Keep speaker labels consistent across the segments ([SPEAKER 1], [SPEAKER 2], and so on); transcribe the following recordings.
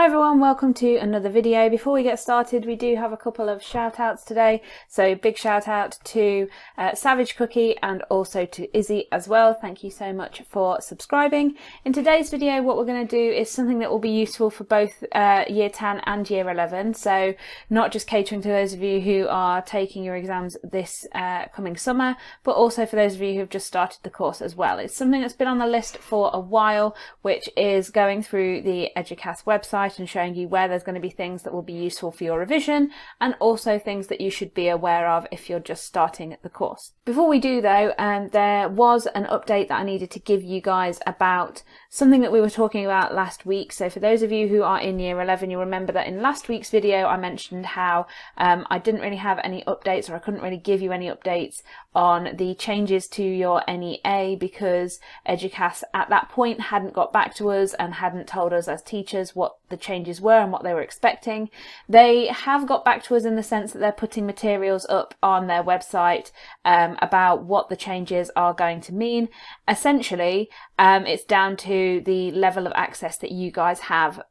[SPEAKER 1] everyone, welcome to another video. Before we get started, we do have a couple of shout outs today. So big shout out to Savage Cookie and also to Izzy as well. Thank you so much for subscribing. In today's video, what we're going to do is something that will be useful for both Year 10 and Year 11. So not just catering to those of you who are taking your exams this coming summer, but also for those of you who have just started the course as well. It's something that's been on the list for a while, which is going through the Eduqas website and showing you where there's going to be things that will be useful for your revision and also things that you should be aware of if you're just starting the course. Before we do though, there was an update that I needed to give you guys about something that we were talking about last week. So for those of you who are in Year 11, you'll remember that in last week's video I mentioned how I didn't really have any updates, or I couldn't really give you any updates on the changes to your NEA because Eduqas at that point hadn't got back to us and hadn't told us as teachers what the changes were and what they were expecting. They have got back to us in the sense that they're putting materials up on their website about what the changes are going to mean. Essentially, it's down to the level of access that you guys have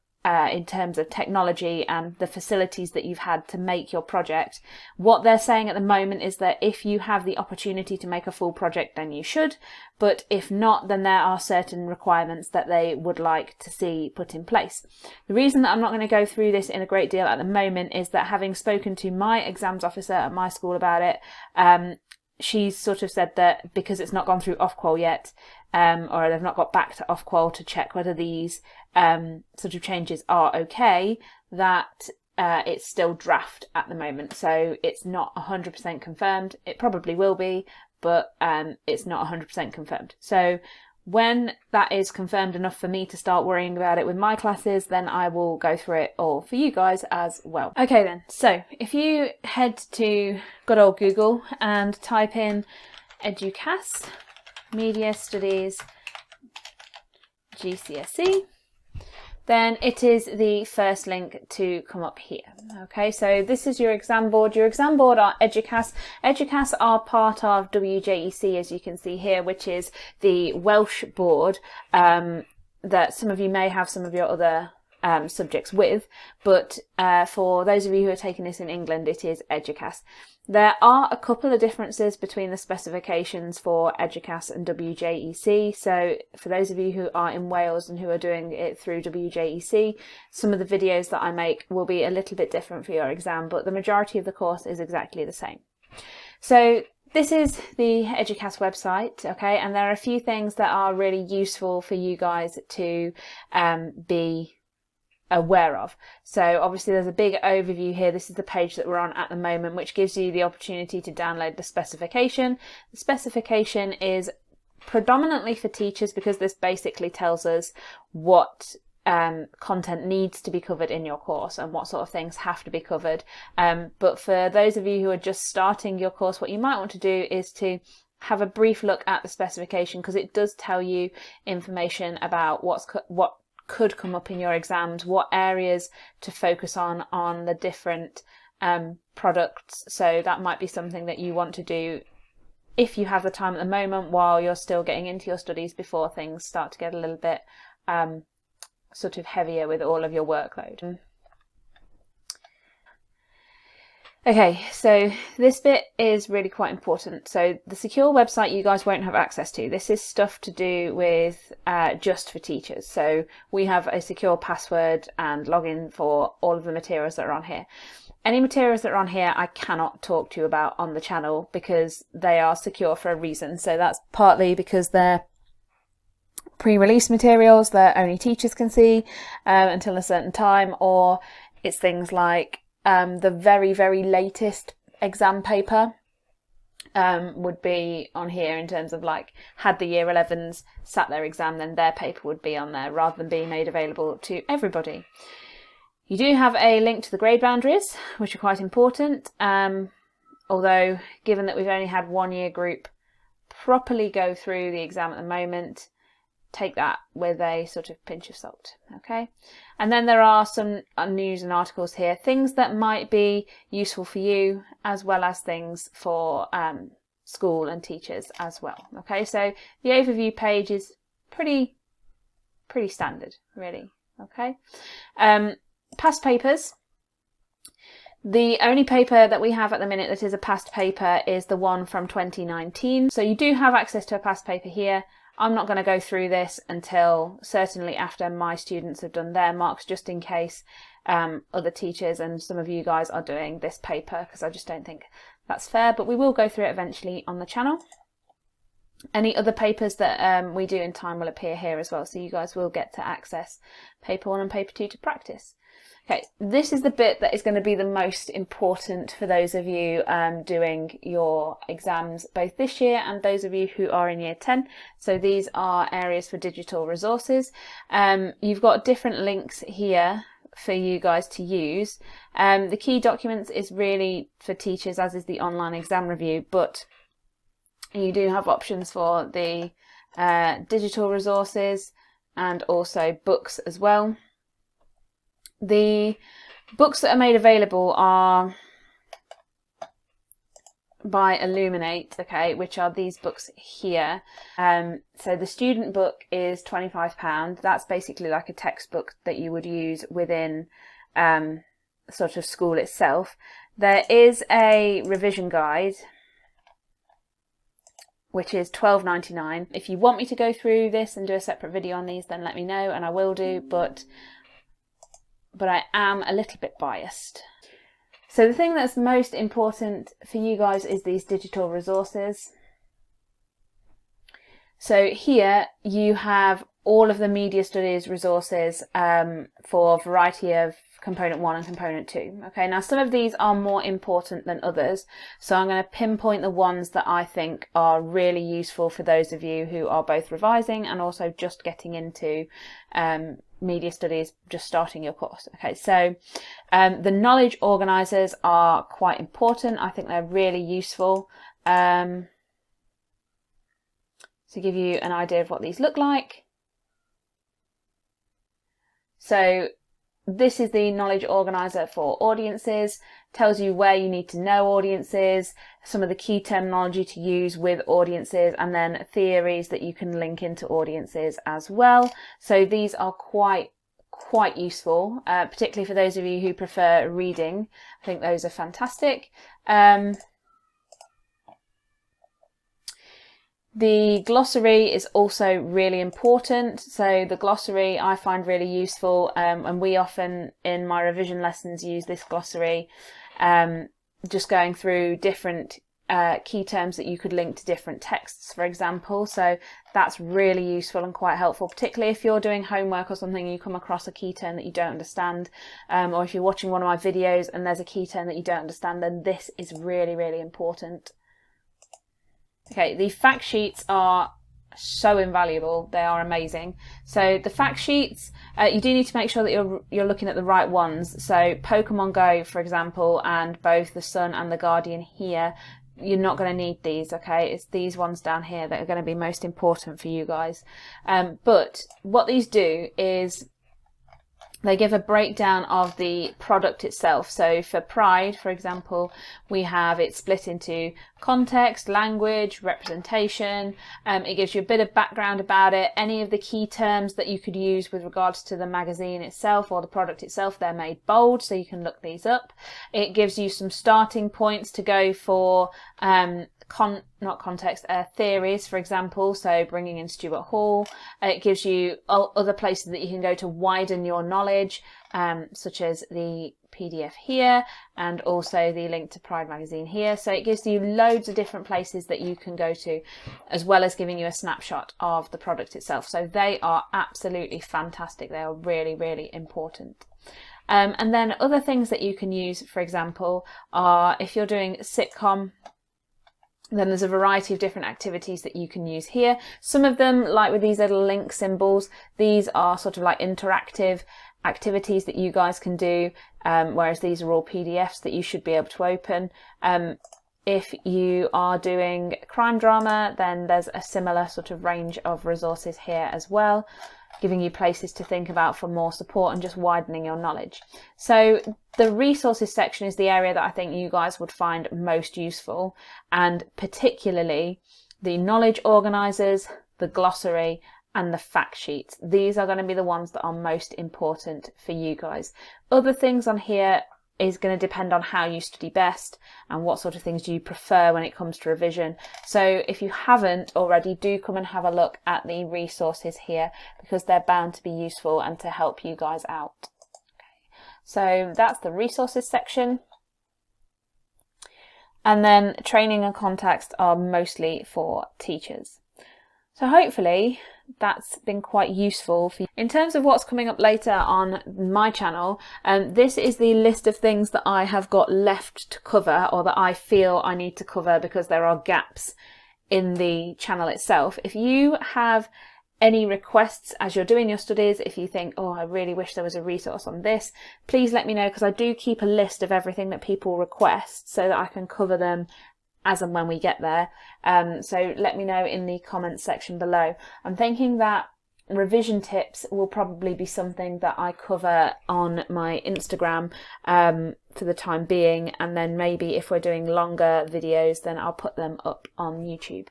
[SPEAKER 1] in terms of technology and the facilities that you've had to make your project. What they're saying at the moment is that if you have the opportunity to make a full project, then you should, but if not, then there are certain requirements that they would like to see put in place. The reason that I'm not going to go through this in a great deal at the moment is that having spoken to my exams officer at my school about it, she's sort of said that because it's not gone through Ofqual yet, or they've not got back to Ofqual to check whether these sort of changes are okay, that it's still draft at the moment. So it's not 100% confirmed. It probably will be, but it's not 100% confirmed. So when that is confirmed enough for me to start worrying about it with my classes, then I will go through it all for you guys as well. Okay then, so if you head to good old Google and type in Eduqas Media Studies GCSE, then it is the first link to come up here. Okay, so this is your exam board. Your exam board are Eduqas. Eduqas are part of WJEC, as you can see here, which is the Welsh board that some of you may have some of your other subjects with, but for those of you who are taking this in England, it is Eduqas. There are a couple of differences between the specifications for Eduqas and WJEC. So for those of you who are in Wales and who are doing it through WJEC, some of the videos that I make will be a little bit different for your exam, but the majority of the course is exactly the same. So this is the Eduqas website, okay, and there are a few things that are really useful for you guys to be aware of. So obviously there's a big overview here. This is the page that we're on at the moment, which gives you the opportunity to download the specification. The specification is predominantly for teachers because this basically tells us what content needs to be covered in your course and what sort of things have to be covered. But for those of you who are just starting your course, what you might want to do is to have a brief look at the specification, because it does tell you information about what could come up in your exams, what areas to focus on the different products. So that might be something that you want to do if you have the time at the moment while you're still getting into your studies before things start to get a little bit sort of heavier with all of your workload. Okay, so this bit is really quite important. So the secure website you guys won't have access to. This is stuff to do with just for teachers. So we have a secure password and login for all of the materials that are on here. Any materials that are on here I cannot talk to you about on the channel because they are secure for a reason. So that's partly because they're pre-release materials that only teachers can see until a certain time, or it's things like the very, very latest exam paper would be on here in terms of like, had the Year 11s sat their exam, then their paper would be on there rather than being made available to everybody. You do have a link to the grade boundaries, which are quite important, although given that we've only had one year group properly go through the exam at the moment, take that with a sort of pinch of salt, okay? And then there are some news and articles here, things that might be useful for you as well as things for school and teachers as well, okay? So the overview page is pretty standard, really, okay? Past papers. The only paper that we have at the minute that is a past paper is the one from 2019. So you do have access to a past paper here. I'm not going to go through this until certainly after my students have done their marks, just in case other teachers and some of you guys are doing this paper, because I just don't think that's fair, but we will go through it eventually on the channel. Any other papers that we do in time will appear here as well, so you guys will get to access paper 1 and paper 2 to practice. Okay, this is the bit that is going to be the most important for those of you doing your exams both this year and those of you who are in year 10. So these are areas for digital resources. You've got different links here for you guys to use. The key documents is really for teachers, as is the online exam review, but you do have options for the digital resources and also books as well. The books that are made available are by Illuminate, okay, which are these books here. So the student book is £25. That's basically like a textbook that you would use within sort of school itself. There is a revision guide, which is £12.99. If you want me to go through this and do a separate video on these, then let me know and I will do, but I am a little bit biased. So the thing that's most important for you guys is these digital resources. So here you have all of the media studies resources for a variety of component 1 and component 2. Okay, now some of these are more important than others, so I'm going to pinpoint the ones that I think are really useful for those of you who are both revising and also just getting into media studies, just starting your course. Okay, so the knowledge organisers are quite important. I think they're really useful to give you an idea of what these look like. So this is the knowledge organiser for audiences, tells you where you need to know audiences, some of the key terminology to use with audiences, and then theories that you can link into audiences as well. So these are quite useful, particularly for those of you who prefer reading. I think those are fantastic. The glossary is also really important. So the glossary I find really useful, and we often in my revision lessons use this glossary, just going through different key terms that you could link to different texts, for example. So that's really useful and quite helpful, particularly if you're doing homework or something, you come across a key term that you don't understand, or if you're watching one of my videos and there's a key term that you don't understand, then this is really, really important. Okay, the fact sheets are so invaluable. They are amazing. So the fact sheets, you do need to make sure that you're looking at the right ones. So Pokemon Go, for example, and both the Sun and the Guardian here, you're not going to need these, okay? It's these ones down here that are going to be most important for you guys. But what these do is they give a breakdown of the product itself. So for Pride, for example, we have it split into context, language, representation. It gives you a bit of background about it. Any of the key terms that you could use with regards to the magazine itself or the product itself, they're made bold, so you can look these up. It gives you some starting points to go for theories, for example, so bringing in Stuart Hall. It gives you other places that you can go to widen your knowledge, such as the PDF here and also the link to Pride magazine here. So it gives you loads of different places that you can go to, as well as giving you a snapshot of the product itself. So they are absolutely fantastic. They are really, really important. And then other things that you can use, for example, are if you're doing sitcom, then there's a variety of different activities that you can use here. Some of them, like with these little link symbols, these are sort of like interactive activities that you guys can do, whereas these are all PDFs that you should be able to open. If you are doing crime drama, then there's a similar sort of range of resources here as well, giving you places to think about for more support and just widening your knowledge. So the resources section is the area that I think you guys would find most useful, and particularly the knowledge organisers, the glossary and the fact sheets. These are going to be the ones that are most important for you guys. Other things on here is going to depend on how you study best and what sort of things do you prefer when it comes to revision. So if you haven't already, do come and have a look at the resources here, because they're bound to be useful and to help you guys out. Okay. So that's the resources section. And then training and context are mostly for teachers. So hopefully that's been quite useful for you. In terms of what's coming up later on my channel, this is the list of things that I have got left to cover, or that I feel I need to cover because there are gaps in the channel itself. If you have any requests as you're doing your studies, if you think, oh, I really wish there was a resource on this, please let me know, because I do keep a list of everything that people request so that I can cover them as and when we get there. So let me know in the comments section below. I'm thinking that revision tips will probably be something that I cover on my Instagram for the time being, and then maybe if we're doing longer videos, then I'll put them up on YouTube.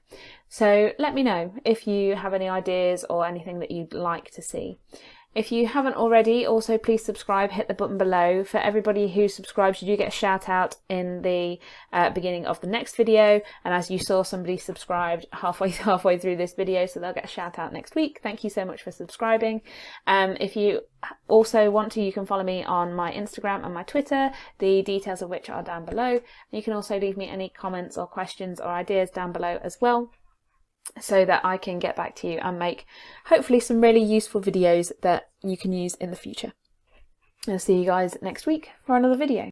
[SPEAKER 1] So let me know if you have any ideas or anything that you'd like to see. If you haven't already, also please subscribe, hit the button below. For everybody who subscribes, you do get a shout out in the beginning of the next video. And as you saw, somebody subscribed halfway through this video, so they'll get a shout out next week. Thank you so much for subscribing. If you also want to, you can follow me on my Instagram and my Twitter, the details of which are down below. You can also leave me any comments or questions or ideas down below as well, so that I can get back to you and make hopefully some really useful videos that you can use in the future. I'll see you guys next week for another video.